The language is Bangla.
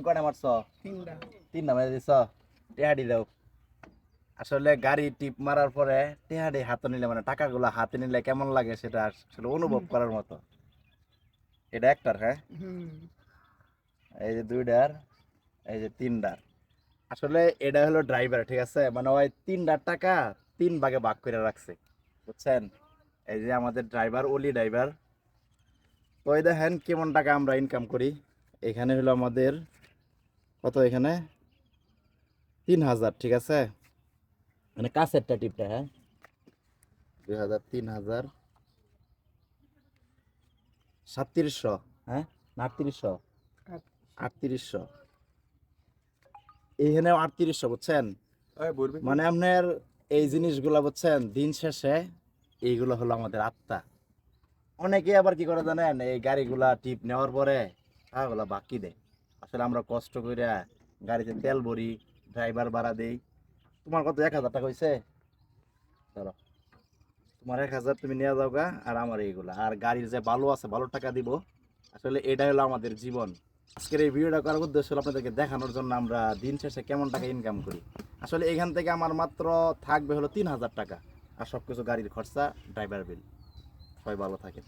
কয়টা মারছ? তিনটা মেরে দিছ। টেহাডি দাও। আসলে গাড়ি টিপ মারার পরে টেহাডি হাতে নিলে মানে টাকাগুলো হাতে নিলে কেমন লাগে সেটা আসলে অনুভব করার মতো। এটা একটার, হ্যাঁ, এই যে দুইটার, এই যে তিনটার। আসলে এটা হলো ড্রাইভার, ঠিক আছে, মানে ওই তিনটার টাকা তিন ভাগে ভাগ করে রাখছে, বুঝছেন। এই যে আমাদের ড্রাইভার, ওলি ড্রাইভার। তো এই দেখেন কেমন টাকা আমরা ইনকাম করি। এখানে হলো আমাদের কত, এখানে 3000, ঠিক আছে, মানে কাছেরটা টিপটা, হ্যাঁ, 2000, 3000, 3700, হ্যাঁ, না 3800, 3800, এইখানে 3800, বুঝছেন। মানে আপনার এই জিনিসগুলো বুঝছেন, দিন শেষে এইগুলো হলো আমাদের আত্মা। অনেকে আবার কি করে জানেন, এই গাড়িগুলা টিপ নেওয়ার পরে টাকাগুলা বাকি দেয়। আসলে আমরা কষ্ট করে গাড়িতে তেল ভরি, ড্রাইভার ভাড়া দেই। তোমার কত, 1000 টাকা হয়েছে, ধরো তোমার 1000 তুমি নিয়ে যাও গা, আর আমার এইগুলা, আর গাড়ির যে বালু আছে বালুর টাকা দিব। আসলে এটা হলো আমাদের জীবন। আজকের এই ভিডিওটা করার উদ্দেশ্য হলো আপনাদেরকে দেখানোর জন্য আমরা দিন শেষে কেমন টাকা ইনকাম করি। আসলে এখান থেকে আমার মাত্র থাকবে হলো 3000 টাকা, আর সবকিছু গাড়ির খরচা, ড্রাইভার বিল। সবাই ভালো থাকেন।